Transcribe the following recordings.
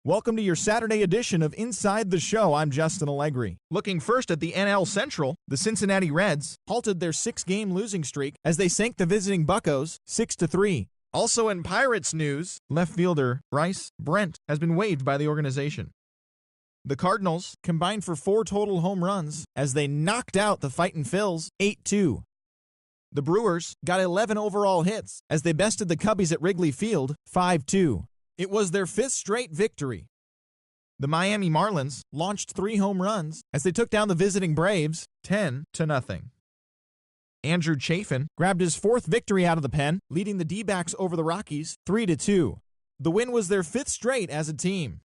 Welcome to your Saturday edition of Inside the Show. I'm Justin Allegri. Looking first at the NL Central, the Cincinnati Reds halted their 6-game losing streak as they sank the visiting Buccos 6-3. Also in Pirates news, left fielder Bryce Brent has been waived by the organization. The Cardinals combined for 4 total home runs as they knocked out the Fightin' Phils 8-2. The Brewers got 11 overall hits as they bested the Cubbies at Wrigley Field 5-2. It was their 5th straight victory. The Miami Marlins launched 3 home runs as they took down the visiting Braves 10-0. Andrew Chafin grabbed his 4th victory out of the pen, leading the D-backs over the Rockies 3-2. The win was their 5th straight as a team.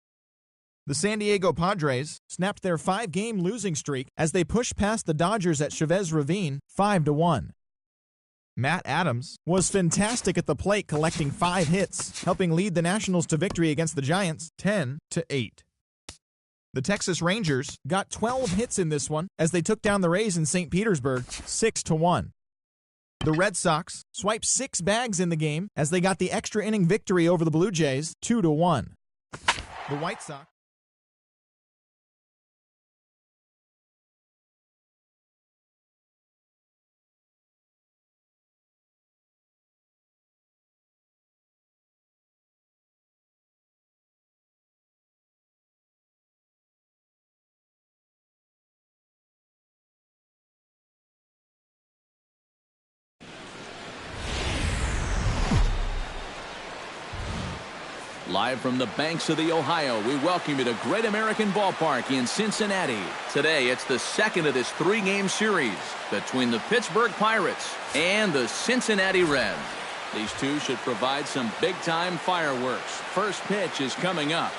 The San Diego Padres snapped their 5-game losing streak as they pushed past the Dodgers at Chavez Ravine 5-1. Matt Adams was fantastic at the plate, collecting 5 hits, helping lead the Nationals to victory against the Giants 10-8. The Texas Rangers got 12 hits in this one as they took down the Rays in St. Petersburg 6-1. The Red Sox swiped 6 bags in the game as they got the extra inning victory over the Blue Jays 2-1. The White Sox Live from the banks of the Ohio, we welcome you to Great American Ballpark in Cincinnati. Today, it's the second of this 3-game series between the Pittsburgh Pirates and the Cincinnati Reds. These two should provide some big-time fireworks. First pitch is coming up.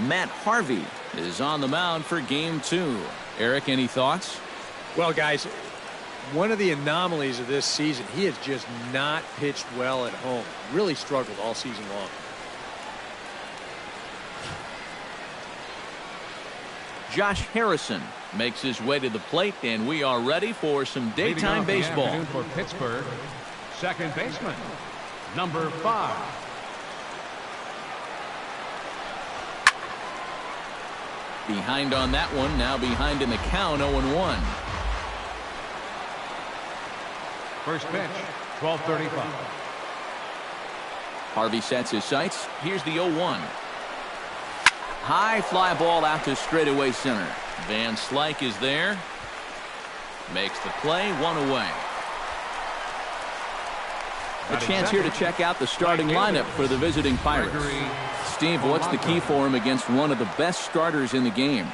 Matt Harvey is on the mound for Game 2. Eric, any thoughts? Well, guys, one of the anomalies of this season, he has just not pitched well at home. Really struggled all season long. Josh Harrison makes his way to the plate, and we are ready for some daytime baseball. For Pittsburgh, second baseman, number 5. Behind on that one, now behind in the count, 0-1. First pitch, 12:35. Harvey sets his sights. Here's the 0-1. High fly ball out to straightaway center. Van Slyke is there. Makes the play, 1 away. A chance here to check out the starting lineup for the visiting Pirates. Steve, what's the key for him against one of the best starters in the game?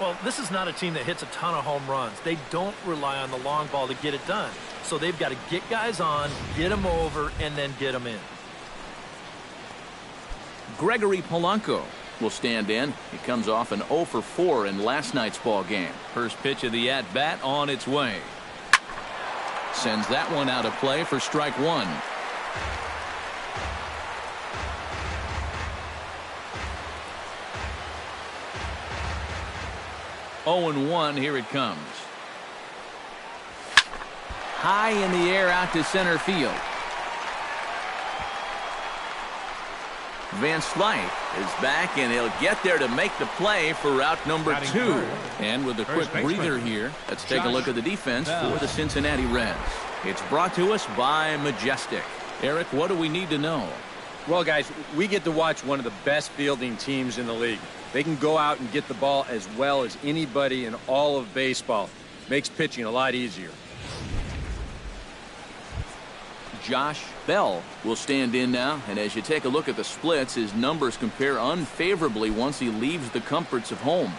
Well, this is not a team that hits a ton of home runs. They don't rely on the long ball to get it done. So they've got to get guys on, get them over, and then get them in. Gregory Polanco will stand in. He comes off an 0 for 4 in last night's ball game. First pitch of the at-bat on its way. Sends that one out of play for strike 1. Oh and 1, here it comes. High in the air out to center field. Van Slyke is back, and he'll get there to make the play for out number 2. And with a quick breather here, let's take a look at the defense for the Cincinnati Reds. It's brought to us by Majestic. Eric, what do we need to know? Well, guys, we get to watch one of the best fielding teams in the league. They can go out and get the ball as well as anybody in all of baseball. Makes pitching a lot easier. Josh Bell will stand in now, and as you take a look at the splits, his numbers compare unfavorably once he leaves the comforts of home.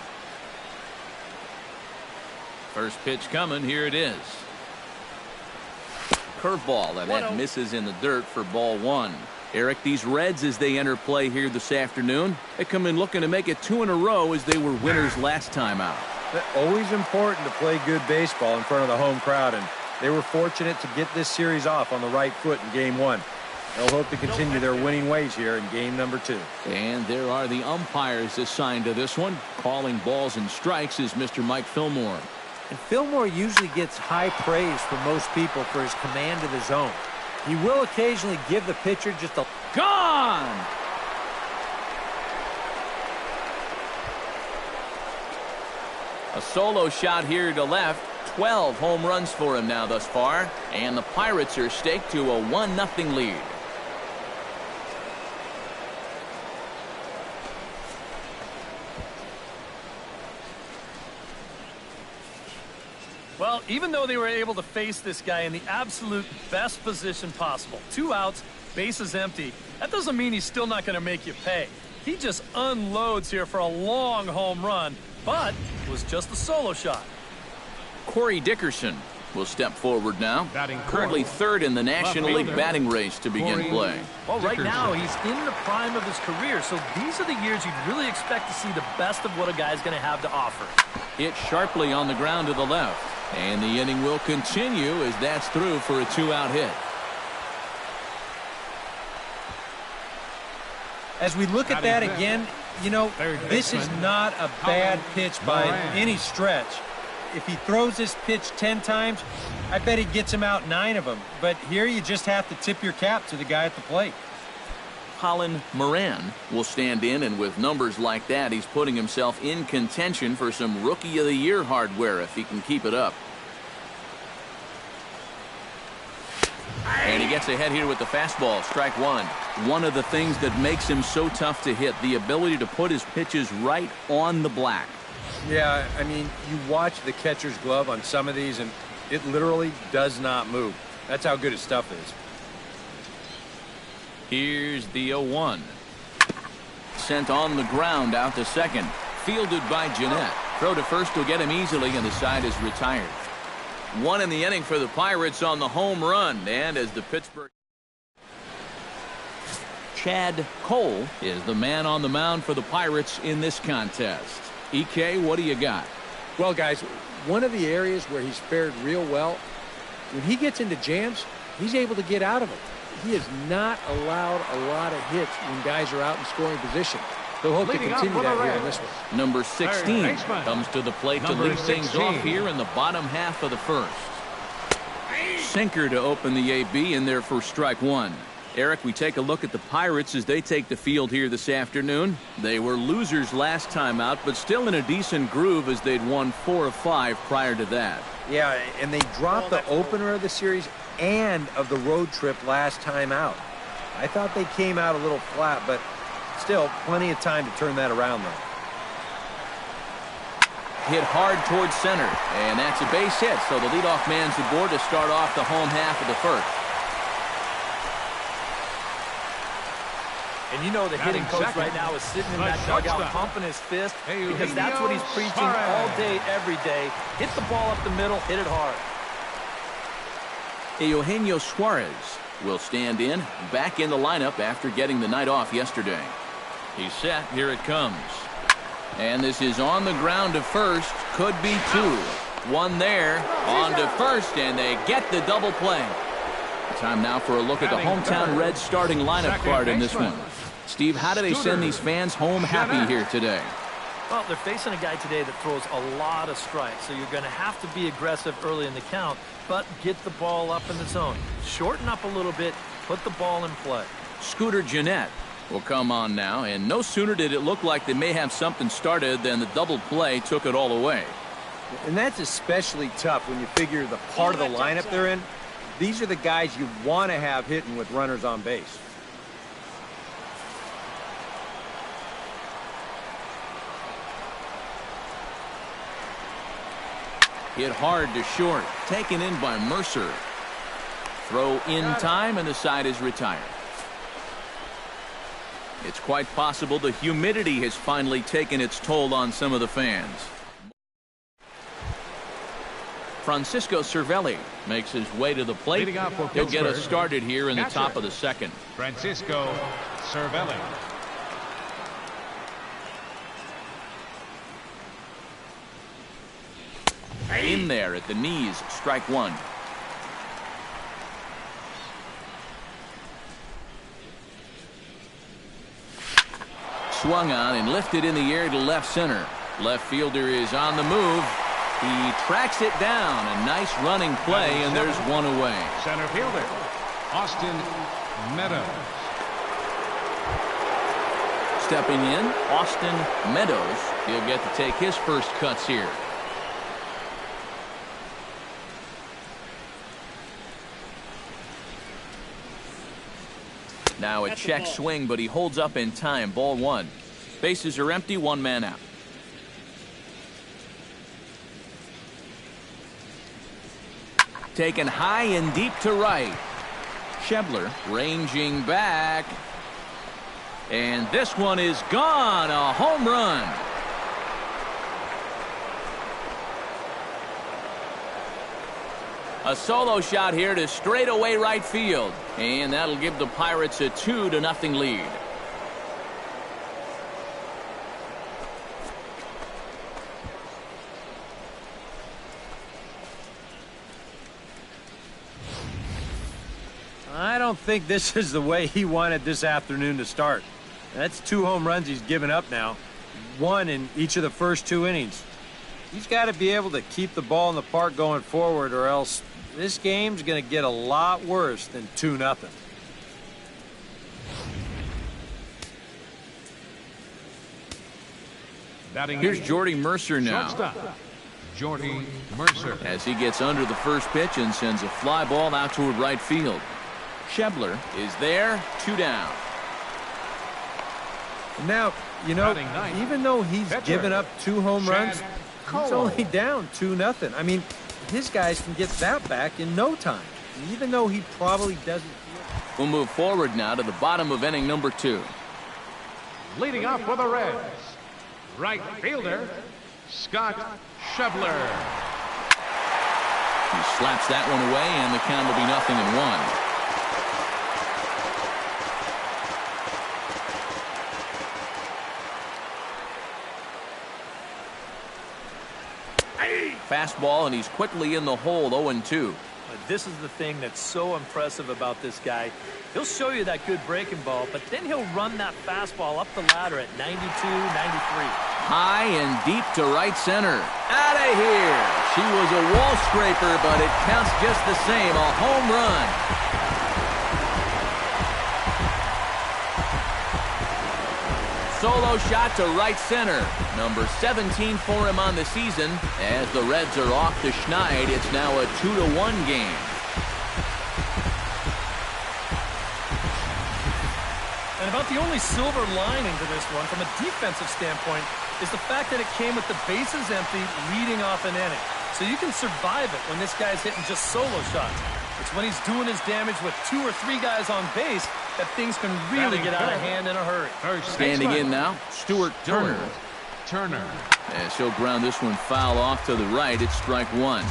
First pitch coming, here it is. Curveball, and that misses in the dirt for ball 1. Eric, these Reds, as they enter play here this afternoon, they come in looking to make it 2 in a row as they were winners last time out. Always important to play good baseball in front of the home crowd, and they were fortunate to get this series off on the right foot in Game 1. They'll hope to continue their winning ways here in Game number 2. And there are the umpires assigned to this one. Calling balls and strikes is Mr. Mike Fillmore. And Fillmore usually gets high praise from most people for his command of the zone. He will occasionally give the pitcher just a... Gone! A solo shot here to left. 12 home runs for him now thus far. And the Pirates are staked to a 1-0 lead. Well, even though they were able to face this guy in the absolute best position possible, 2 outs, bases empty, that doesn't mean he's still not going to make you pay. He just unloads here for a long home run, but it was just a solo shot. Corey Dickerson will step forward now. Currently third in the National League batting race to begin play. Well, right now he's in the prime of his career, so these are the years you'd really expect to see the best of what a guy's going to have to offer. Hit sharply on the ground to the left. And the inning will continue as that's through for a 2-out hit. As we look at that again, you know, this is not a bad pitch by any stretch. If he throws this pitch 10 times, I bet he gets him out 9 of them. But here you just have to tip your cap to the guy at the plate. Colin Moran will stand in, and with numbers like that, he's putting himself in contention for some Rookie of the Year hardware if he can keep it up. And he gets ahead here with the fastball, strike one. One of the things that makes him so tough to hit, the ability to put his pitches right on the black. Yeah, I mean, you watch the catcher's glove on some of these, and it literally does not move. That's how good his stuff is. Here's the 0-1. Sent on the ground out to second. Fielded by Jeanette. Throw to first will get him easily, and the side is retired. 1 in the inning for the Pirates on the home run. And as the Pittsburgh... Chad Cole is the man on the mound for the Pirates in this contest. EK, what do you got? Well, guys, one of the areas where he's fared real well, when he gets into jams, he's able to get out of them. He has not allowed a lot of hits when guys are out in scoring position. They'll hope to continue that here in this one. Number 16 comes to the plate to lead things off here in the bottom half of the first. Sinker to open the AB in there for strike one. Eric, we take a look at the Pirates as they take the field here this afternoon. They were losers last time out, but still in a decent groove as they'd won 4 of 5 prior to that. Yeah, and they dropped the opener of the series and of the road trip last time out. I thought they came out a little flat, but still plenty of time to turn that around though. Hit hard towards center, and that's a base hit, so the leadoff man's aboard to start off the home half of the first. And you know the hitting coach right now is sitting in that dugout pumping his fist because that's what he's preaching all day, every day. Hit the ball up the middle, hit it hard. Eugenio Suarez will stand in, back in the lineup after getting the night off yesterday. He's set. Here it comes. And this is on the ground to first. Could be 2. 1 there. On to first, and they get the double play. Time now for a look at the hometown Reds starting lineup card in this one. Steve, how do they send these fans home happy here today? Well, they're facing a guy today that throws a lot of strikes, so you're going to have to be aggressive early in the count, but get the ball up in the zone. Shorten up a little bit, put the ball in play. Scooter Jeanette will come on now, and no sooner did it look like they may have something started than the double play took it all away. And that's especially tough when you figure the part of the lineup they're in. These are the guys you want to have hitting with runners on base. Hit hard to short. Taken in by Mercer. Throw in time, and the side is retired. It's quite possible the humidity has finally taken its toll on some of the fans. Francisco Cervelli makes his way to the plate. He'll get us started here in the top of the second. Francisco Cervelli. In there at the knees, strike one. Swung on and lifted in the air to left center. Left fielder is on the move. He tracks it down. A nice running play, and there's one away. Center fielder Austin Meadows. Stepping in, Austin Meadows. He'll get to take his first cuts here. Now a check swing, but he holds up in time. Ball one. Bases are empty, one man out. Taken high and deep to right. Schebler ranging back. And this one is gone. A home run. A solo shot here to straightaway right field. And that'll give the Pirates a 2-0 lead. I don't think this is the way he wanted this afternoon to start. That's 2 home runs he's given up now. 1 in each of the first 2 innings. He's got to be able to keep the ball in the park going forward, or else this game's going to get a lot worse than 2-0. Here's Jordy Mercer now. Shortstop, Jordy Mercer. As he gets under the first pitch and sends a fly ball out toward right field. Schebler is there, 2 down. Now, you know, even though he's given up 2 home runs, he's only down 2-0. I mean, his guys can get that back in no time, even though he probably doesn't. We'll move forward now to the bottom of inning number 2. Leading off for the Reds, right fielder, Scott Schebler. He slaps that one away, and the count will be 0-1. Fastball, and he's quickly in the hole, 0-2. This is the thing that's so impressive about this guy. He'll show you that good breaking ball, but then he'll run that fastball up the ladder at 92, 93. High and deep to right center. Out of here. She was a wall scraper, but it counts just the same. A home run. Solo shot to right center. Number 17 for him on the season. As the Reds are off to Schneid, it's now a 2-1 game. And about the only silver lining to this one from a defensive standpoint is the fact that it came with the bases empty leading off an inning. So you can survive it when this guy's hitting just solo shots. It's when he's doing his damage with 2 or 3 guys on base that things can really get out of hand in a hurry. Standing in now, Stuart Turner. And she'll ground this one foul off to the right. It's strike 1.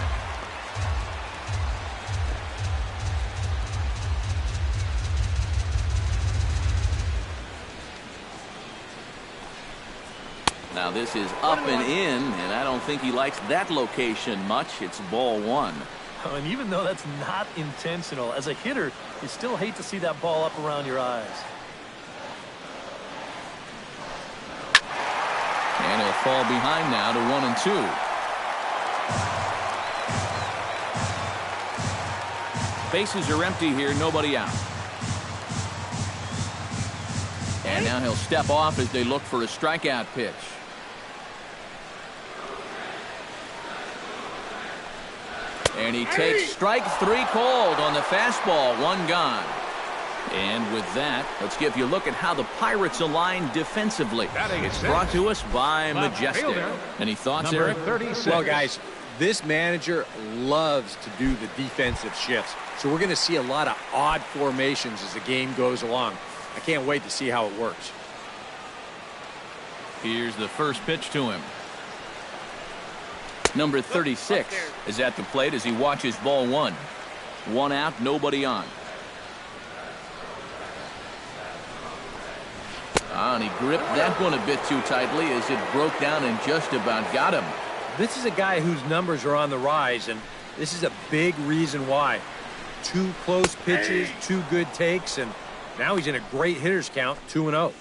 Now this is up and in, and I don't think he likes that location much. It's ball 1. Oh, and even though that's not intentional, as a hitter, you still hate to see that ball up around your eyes. And he'll fall behind now to 1-2. Bases are empty here, nobody out. And now he'll step off as they look for a strikeout pitch. And he takes strike 3 called on the fastball. 1 gone. And with that, let's give you a look at how the Pirates align defensively. It's brought to us by Majestic. Any thoughts, Eric? Well, guys, this manager loves to do the defensive shifts. So we're going to see a lot of odd formations as the game goes along. I can't wait to see how it works. Here's the first pitch to him. Number 36 is at the plate as he watches ball 1. 1 out, nobody on. And he gripped that one a bit too tightly as it broke down and just about got him. This is a guy whose numbers are on the rise, and this is a big reason why. 2 close pitches, 2 good takes, and now he's in a great hitter's count, 2-0.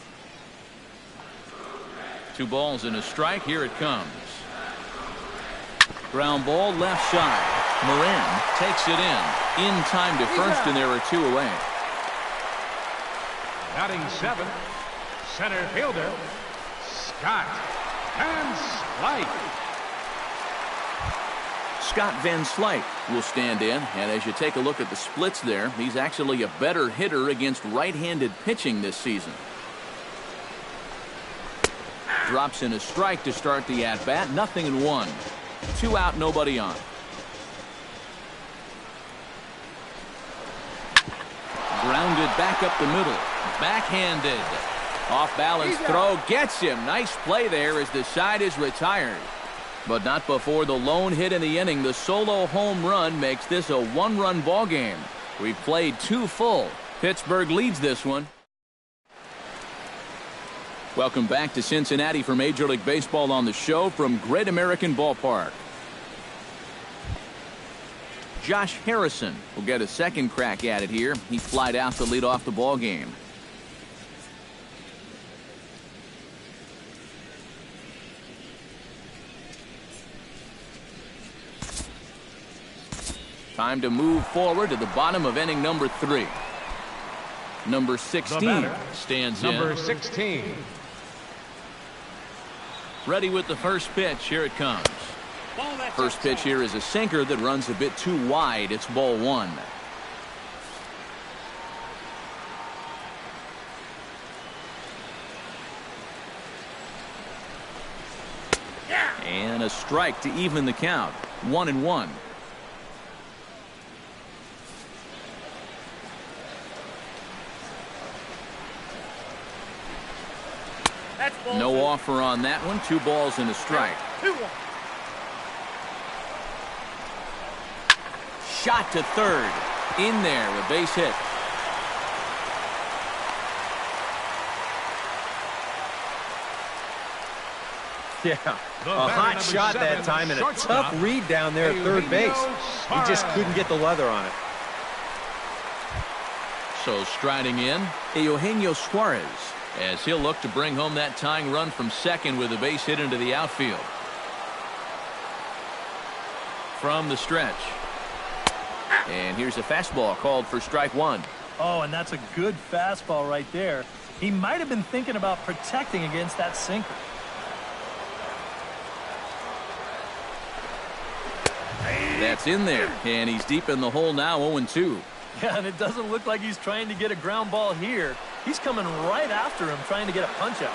2 balls and a strike. Here it comes. Ground ball left side. Moran takes it in time to first, and there are 2 away. Batting 7, center fielder, Scott Van Slyke. Scott Van Slyke will stand in, and as you take a look at the splits there, he's actually a better hitter against right-handed pitching this season. Drops in a strike to start the at-bat. 0-1. 2 out, nobody on. Grounded back up the middle. Backhanded. Off-balance throw gets him. Nice play there as the side is retired. But not before the lone hit in the inning. The solo home run makes this a 1-run ball game. We've played 2 full. Pittsburgh leads this one. Welcome back to Cincinnati for Major League Baseball on the show from Great American Ballpark. Josh Harrison will get a second crack at it here. He flied out to lead off the ball game. Time to move forward to the bottom of inning number 3. Number 16 stands in. Number 16. Ready with the first pitch. Here it comes. First pitch here is a sinker that runs a bit too wide. It's ball 1. And a strike to even the count. 1-1. No offer on that one. 2 balls and a strike. Shot to third. In there, a base hit. Yeah, a hot shot that time and a tough read down there at third base. He just couldn't get the leather on it. So striding in, Eugenio Suarez, as he'll look to bring home that tying run from second with a base hit into the outfield. From the stretch. And here's a fastball called for strike 1. Oh, and that's a good fastball right there. He might have been thinking about protecting against that sinker. That's in there, and he's deep in the hole now, 0-2. Yeah, and it doesn't look like he's trying to get a ground ball here. He's coming right after him, trying to get a punch out.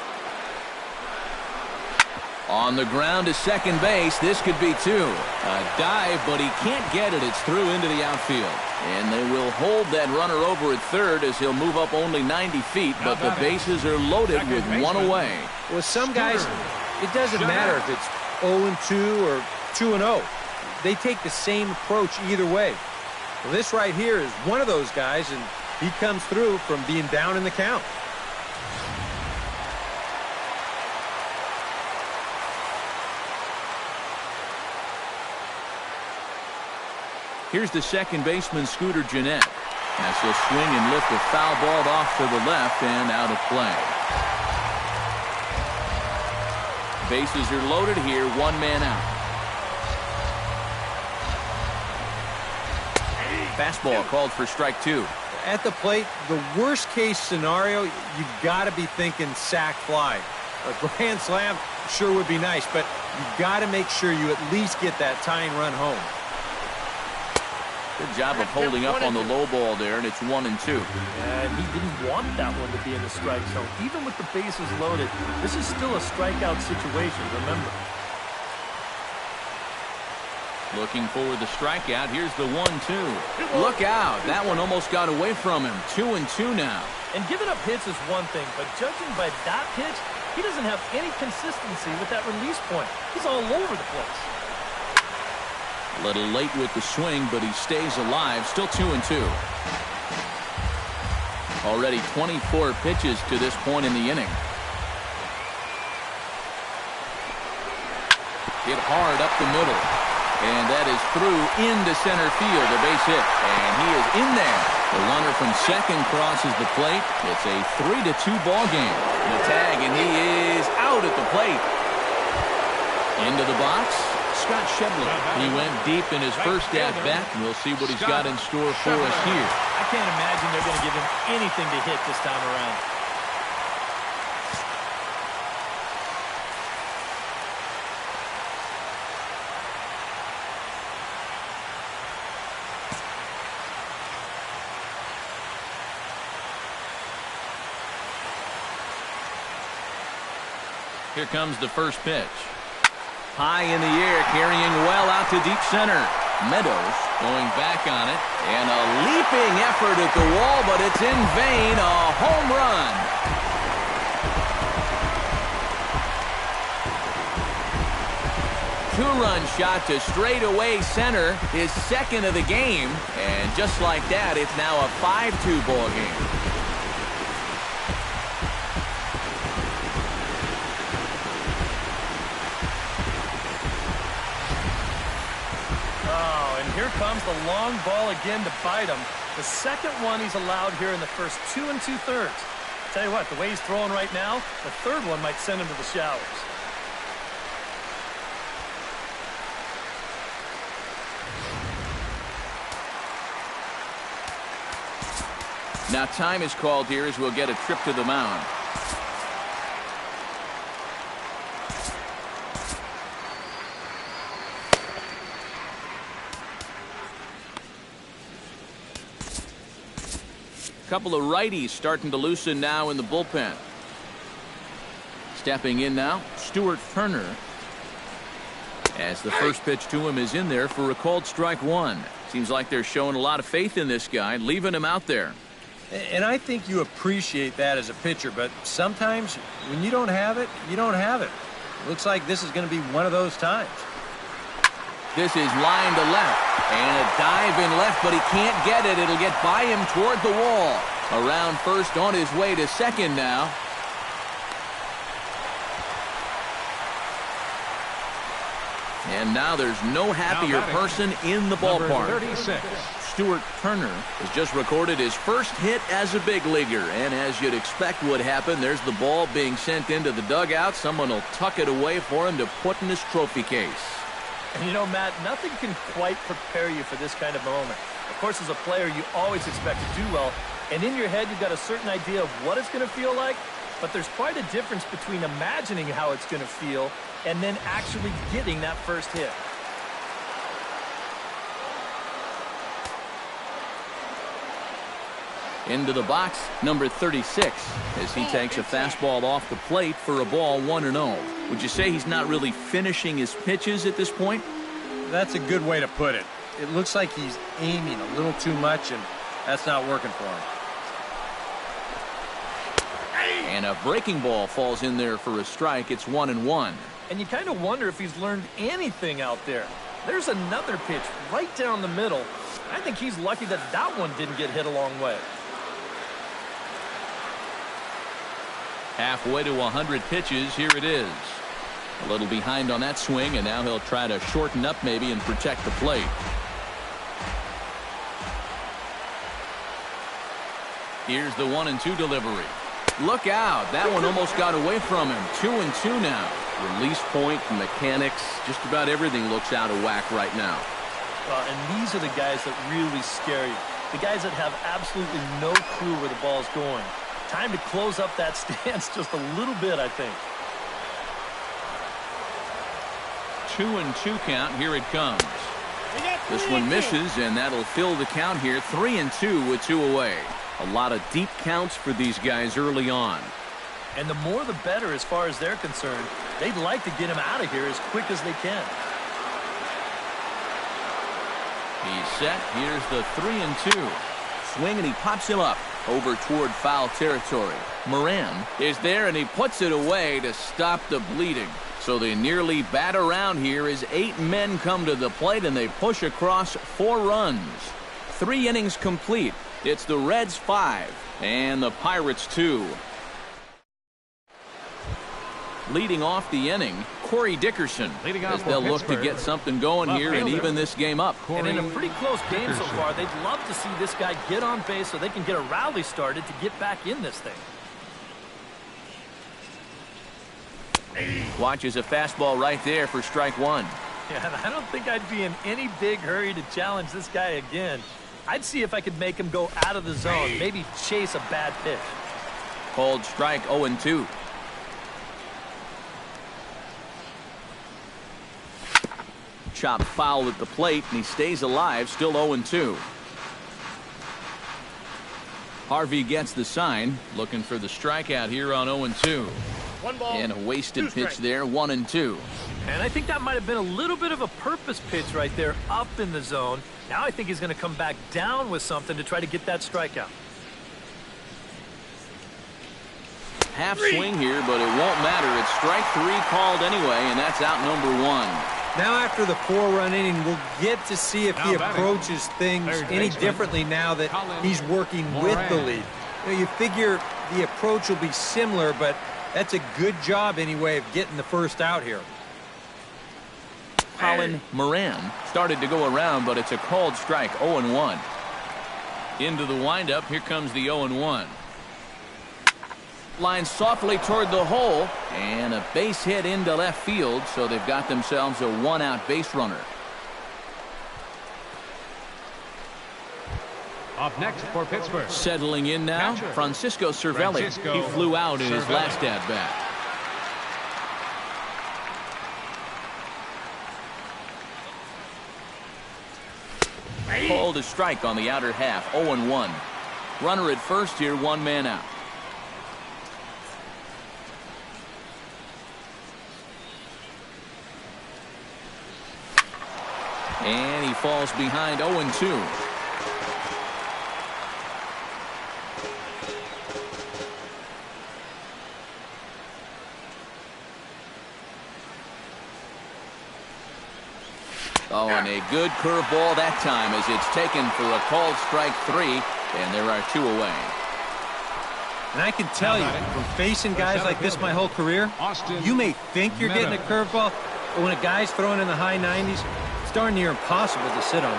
On the ground to second base. This could be 2. A dive, but he can't get it. It's through into the outfield. And they will hold that runner over at third as he'll move up only 90 feet, but the bases are loaded with 1 away. With some guys, it doesn't matter if it's 0-2 or 2-0. They take the same approach either way. Well, this right here is one of those guys, and he comes through from being down in the count. Here's the second baseman, Scooter Gennett. As he'll swing and lift a foul ball off to the left and out of play. Bases are loaded here, 1 man out. Fastball called for strike 2. At the plate, the worst case scenario, you've got to be thinking sac fly. A grand slam sure would be nice, but you've got to make sure you at least get that tying run home. Good job of holding up on the low ball there, and it's 1-2. And he didn't want that one to be in the strike zone. Even with the bases loaded, this is still a strikeout situation, remember. Looking for the strikeout. Here's the 1-2. Look out. That one almost got away from him. 2-2 now. And giving up hits is one thing, but judging by that pitch, he doesn't have any consistency with that release point. He's all over the place. A little late with the swing, but he stays alive. Still 2-2. Already 24 pitches to this point in the inning. Hit hard up the middle. And that is through into center field, a base hit. And he is in there. The runner from second crosses the plate. It's a 3-2 ball game. The tag, and he is out at the plate. Into the box, He went deep in his first at-bat, and we'll see what he's got in store for us here. I can't imagine they're going to give him anything to hit this time around. Here comes the first pitch. High in the air, carrying well out to deep center. Meadows going back on it, and a leaping effort at the wall, but it's in vain. A home run. Two-run shot to straightaway center, his second of the game, and just like that, it's now a 5-2 ball game. Here comes the long ball again to bite him. The second one he's allowed here in the first 2 2/3. Tell you what, the way he's throwing right now, the third one might send him to the showers. Now time is called here as we'll get a trip to the mound. Couple of righties starting to loosen now in the bullpen. Stepping in now, Stuart Turner. As the first pitch to him is in there for a called strike one. Seems like they're showing a lot of faith in this guy, leaving him out there. And I think you appreciate that as a pitcher, but sometimes when you don't have it, you don't have it. Looks like this is going to be one of those times. This is line to left, and a dive in left, but he can't get it. It'll get by him toward the wall. Around first, on his way to second now. And now there's no happier person in the ballpark. 36. Stuart Turner has just recorded his first hit as a big leaguer, and as you'd expect would happen, there's the ball being sent into the dugout. Someone will tuck it away for him to put in his trophy case. And you know, Matt, nothing can quite prepare you for this kind of moment. Of course, as a player, you always expect to do well. And in your head, you've got a certain idea of what it's going to feel like. But there's quite a difference between imagining how it's going to feel and then actually getting that first hit. Into the box, number 36, as he takes a fastball off the plate for a ball 1-0. Would you say he's not really finishing his pitches at this point? That's a good way to put it. It looks like he's aiming a little too much, and that's not working for him. And a breaking ball falls in there for a strike. It's 1-1. And you kind of wonder if he's learned anything out there. There's another pitch right down the middle. I think he's lucky that that one didn't get hit a long way. Halfway to 100 pitches, here it is. A little behind on that swing, and now he'll try to shorten up maybe and protect the plate. Here's the 1-2 delivery. Look out. That one almost got away from him. 2-2 now. Release point, mechanics, just about everything looks out of whack right now. Well, and these are the guys that really scare you. The guys that have absolutely no clue where the ball's going. Time to close up that stance just a little bit, I think. 2-2 count. Here it comes. This one misses, and that'll fill the count here. 3-2 with 2 away. A lot of deep counts for these guys early on. And the more the better as far as they're concerned. They'd like to get him out of here as quick as they can. He's set. Here's the 3-2. Swing, and he pops him up over toward foul territory. Moran is there, and he puts it away to stop the bleeding. So they nearly bat around here as 8 men come to the plate, and they push across 4 runs. 3 innings complete. It's the Reds 5 and the Pirates 2. Leading off the inning, Corey Dickerson, as they'll look to get something going here and even this game up. And in a pretty close game so far, they'd love to see this guy get on base so they can get a rally started to get back in this thing. Watches a fastball right there for strike 1. Yeah, and I don't think I'd be in any big hurry to challenge this guy again. I'd see if I could make him go out of the zone, maybe chase a bad pitch. Called strike 0-2. Chop foul at the plate, and he stays alive, still 0-2. Harvey gets the sign, looking for the strikeout here on 0-2. One ball, and a wasted pitch strikes. there, 1-2. And I think that might have been a little bit of a purpose pitch right there up in the zone. Now I think he's going to come back down with something to try to get that strikeout. Half swing here, but it won't matter. It's strike 3 called anyway, and that's out number 1. Now after the 4-run inning, we'll get to see if he approaches things any differently now that he's working with the lead. You know, you figure the approach will be similar, but that's a good job anyway of getting the first out here. Colin Moran started to go around, but it's a called strike, 0-1. Into the windup, here comes the 0-1. Line softly toward the hole, and a base hit into left field, so they've got themselves a 1-out base runner. Up next for Pittsburgh. Settling in now, Francisco Cervelli. He flew out in his last at-bat. Called a strike on the outer half, 0-1. Runner at first here, 1 man out. And he falls behind 0-2. Oh, and a good curveball that time as it's taken for a called strike 3, and there are 2 away. And I can tell you, from facing guys like this my whole career, you may think you're getting a curveball, but when a guy's throwing in the high 90s, it's darn near impossible to sit on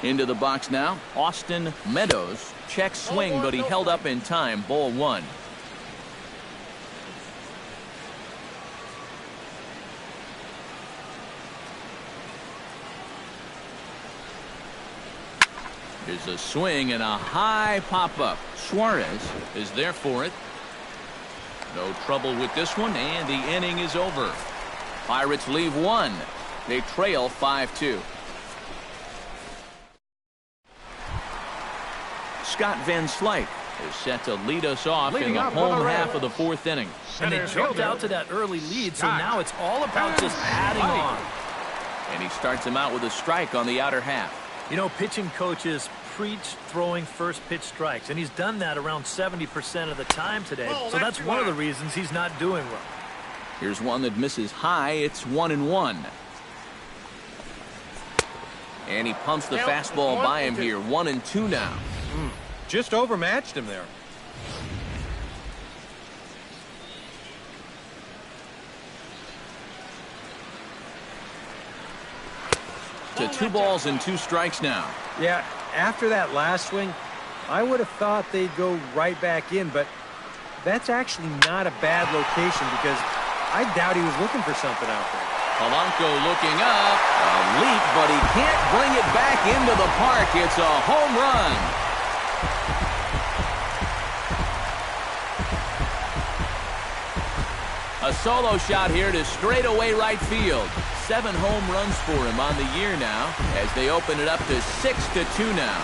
one. Into the box now, Austin Meadows. Check swing, but he held up in time, ball 1. There's a swing and a high pop-up. Suarez is there for it. No trouble with this one, and the inning is over. Pirates leave 1. They trail 5-2. Scott Van Slyke is set to lead us off in the home half of the 4th inning. And they jumped out to that early lead, so now it's all about just adding on. And he starts him out with a strike on the outer half. You know, pitching coaches preach throwing first pitch strikes, and he's done that around 70% of the time today. So that's one of the reasons he's not doing well. Here's one that misses high. It's 1-1. And he pumps the fastball by him here. 1-2 now. Just overmatched him there. To 2 balls and 2 strikes now. Yeah, after that last swing, I would have thought they'd go right back in, but that's actually not a bad location because I doubt he was looking for something out there. Polanco looking up. A leap, but he can't bring it back into the park. It's a home run. A solo shot here to straightaway right field. 7 home runs for him on the year now as they open it up to 6-2 now.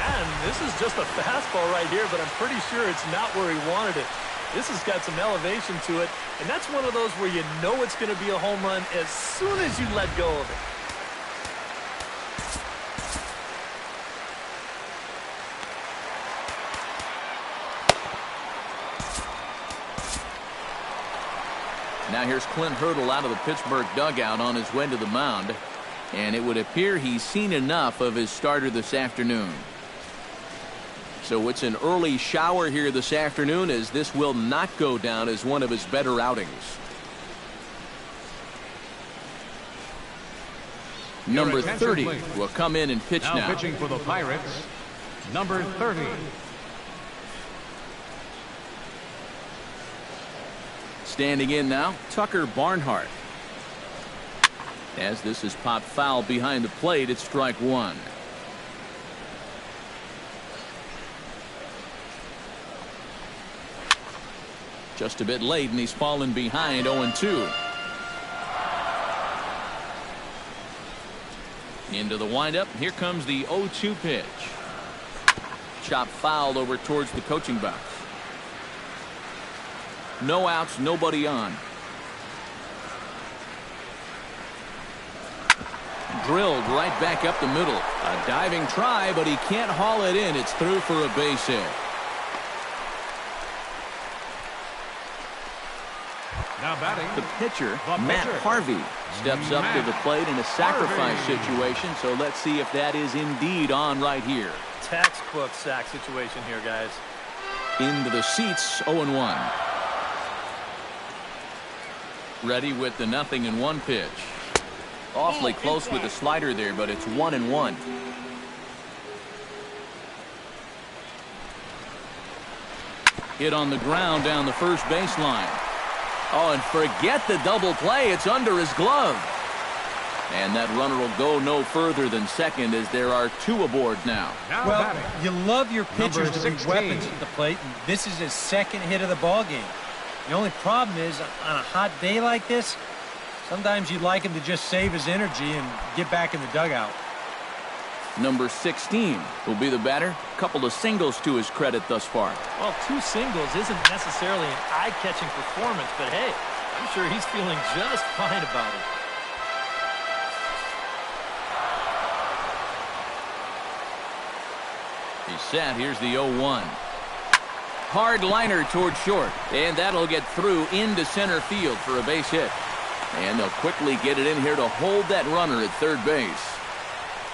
And this is just a fastball right here, but I'm pretty sure it's not where he wanted it. This has got some elevation to it, and that's one of those where you know it's going to be a home run as soon as you let go of it. Now here's Clint Hurdle out of the Pittsburgh dugout on his way to the mound. And it would appear he's seen enough of his starter this afternoon. So it's an early shower here this afternoon as this will not go down as one of his better outings. Number attention, 30 please. will come in and pitch now. Pitching for the Pirates, number 30. Standing in now, Tucker Barnhart. As this is popped foul behind the plate, it's strike one. Just a bit late, and he's fallen behind 0-2. Into the windup. Here comes the 0-2 pitch. Chop foul over towards the coaching box. No outs, nobody on. Drilled right back up the middle. A diving try, but he can't haul it in. It's through for a base hit. Now batting, The pitcher, Matt Harvey, steps up to the plate in a sacrifice situation, so let's see if that is indeed on right here. Textbook sack situation here, guys. Into the seats, 0-1. Ready with the 0-1 pitch. Awfully close with the slider there, but it's 1-1. Hit on the ground down the first baseline. Oh, and forget the double play. It's under his glove. And that runner will go no further than second as there are two aboard now. Well, batting, you love your pitchers to be 16. weapons at the plate, and this is his second hit of the ball game. The only problem is, on a hot day like this, sometimes you'd like him to just save his energy and get back in the dugout. Number 16 will be the batter. Couple of singles to his credit thus far. Well, 2 singles isn't necessarily an eye-catching performance, but hey, I'm sure he's feeling just fine about it. He's set. Here's the 0-1. Hard liner toward short, and that'll get through into center field for a base hit. And they'll quickly get it in here to hold that runner at third base.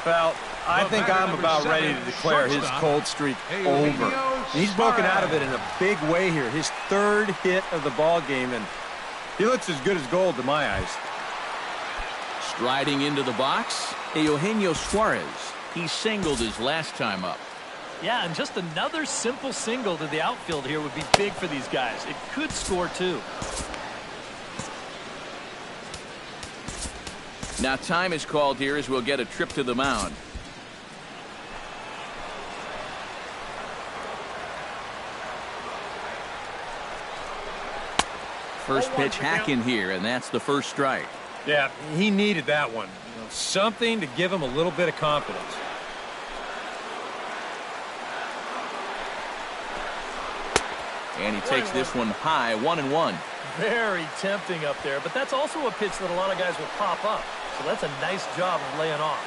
Well, I think I'm about ready to declare his cold streak over. He's broken out of it in a big way here. His third hit of the ball game, and he looks as good as gold to my eyes. Striding into the box, Eugenio Suarez. He singled his last time up. Yeah, and just another simple single to the outfield here would be big for these guys. It could score too. Now time is called here as we'll get a trip to the mound. First pitch hack in here, and that's the first strike. Yeah, he needed that one. Something to give him a little bit of confidence. And he takes this one high, 1-1. Very tempting up there, but that's also a pitch that a lot of guys will pop up. So that's a nice job of laying off.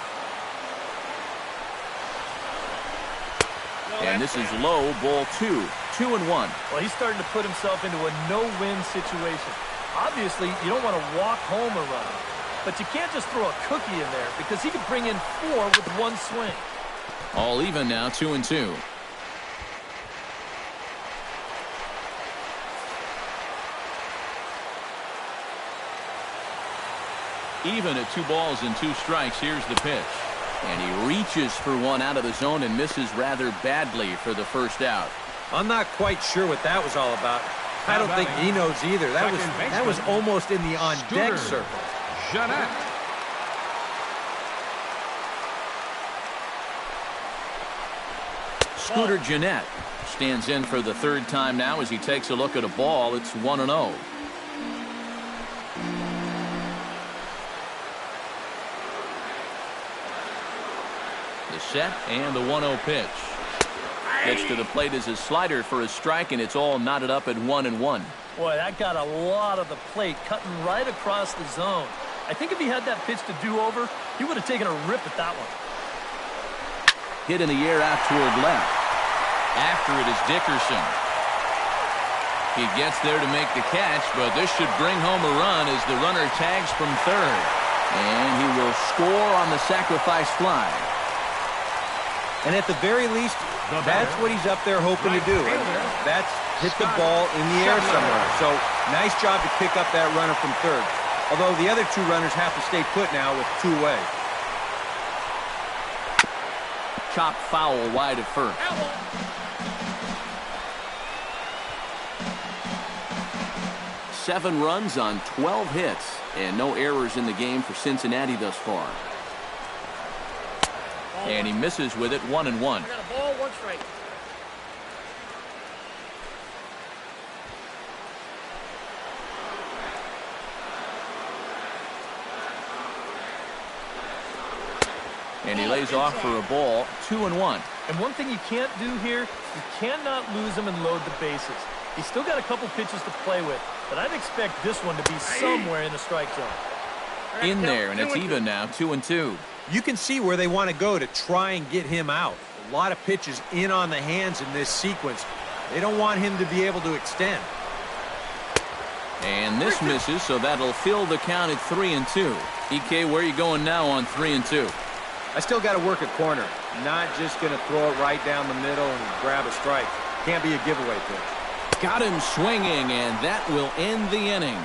And this is low, ball 2, 2-1. Well, he's starting to put himself into a no-win situation. Obviously, you don't want to walk home a run, but you can't just throw a cookie in there because he could bring in 4 with one swing. All even now, 2-2. Even at 2 balls and 2 strikes, here's the pitch. And he reaches for one out of the zone and misses rather badly for the first out. I'm not quite sure what that was all about. I don't think he knows either. That was almost in the on-deck circle. Jeanette. Scooter Jeanette stands in for the third time now as he takes a look at a ball. It's 1-0. The set and the 1-0 pitch. Gets to the plate as a slider for a strike, and it's all knotted up at 1-1. Boy, that got a lot of the plate cutting right across the zone. I think if he had that pitch to do over, he would have taken a rip at that one. Hit in the air out toward left. After it is Dickerson. He gets there to make the catch, but this should bring home a run as the runner tags from third. And he will score on the sacrifice fly. And at the very least, that's what he's up there hoping to do. That's hit the ball in the air somewhere. So nice job to pick up that runner from third. Although the other 2 runners have to stay put now with 2 away. chopped foul wide of first. 7 runs on 12 hits, and no errors in the game for Cincinnati thus far. And he misses with it, 1-1. I got a ball, 1 strike. And he lays off for a ball, 2-1. And one thing you can't do here, you cannot lose him and load the bases. He's still got a couple pitches to play with, but I'd expect this one to be somewhere in the strike zone. In there, and it's even now, 2-2. You can see where they want to go to try and get him out. A lot of pitches in on the hands in this sequence. They don't want him to be able to extend. And this misses, so that'll fill the count at 3-2. EK, where are you going now on 3-2? I still got to work a corner. Not just going to throw it right down the middle and grab a strike. Can't be a giveaway pitch. Got him swinging, and that will end the inning.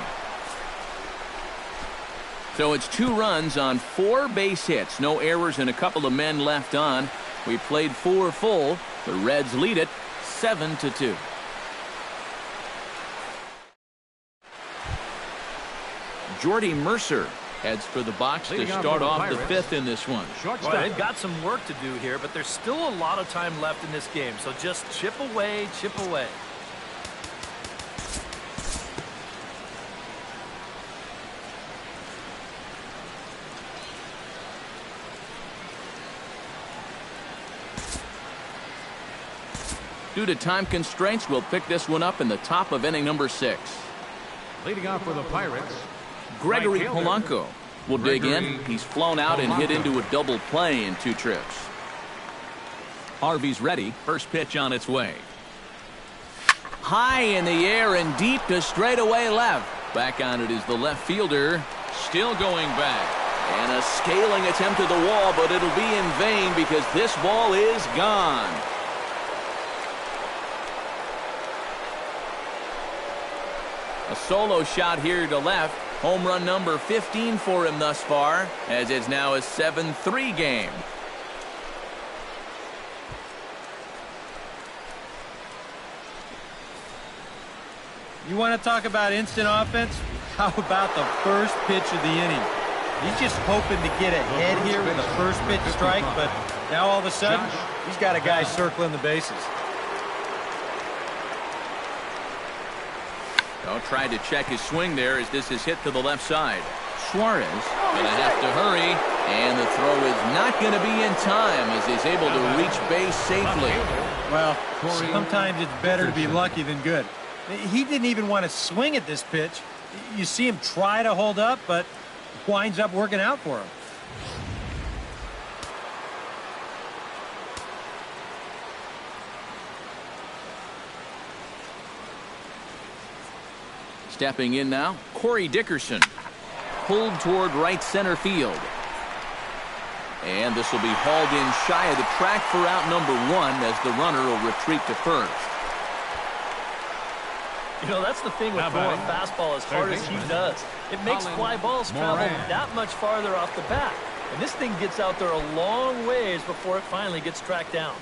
So it's 2 runs on 4 base hits. No errors and a couple of men left on. We played 4 full. The Reds lead it 7-2. Jordy Mercer heads for the box to start off the 5th in this one. Well, they've got some work to do here, but there's still a lot of time left in this game. So just chip away, chip away. Due to time constraints, we'll pick this one up in the top of inning number 6. Leading off for the Pirates, Gregory right fielder, Polanco will dig in. He's flown out and hit into a double play in 2 trips. Harvey's ready. First pitch on its way. High in the air and deep to straightaway left. Back on it is the left fielder. Still going back. And a scaling attempt at the wall, but it'll be in vain because this ball is gone. A solo shot here to left. Home run number 15 for him thus far, as it's now a 7-3 game. You want to talk about instant offense? How about the first pitch of the inning? He's just hoping to get ahead here with the first pitch strike, but now all of a sudden, he's got a guy circling the bases. Tried to check his swing there as this is hit to the left side. Suarez gonna have to hurry, and the throw is not going to be in time as he's able to reach base safely. Well, sometimes it's better to be lucky than good. He didn't even want to swing at this pitch. You see him try to hold up, but winds up working out for him. Stepping in now, Corey Dickerson. Pulled toward right center field. And this will be hauled in shy of the track for out number 1 as the runner will retreat to first. You know, that's the thing with throwing a fastball as hard as he does. It makes fly balls travel that much farther off the bat. And this thing gets out there a long ways before it finally gets tracked down.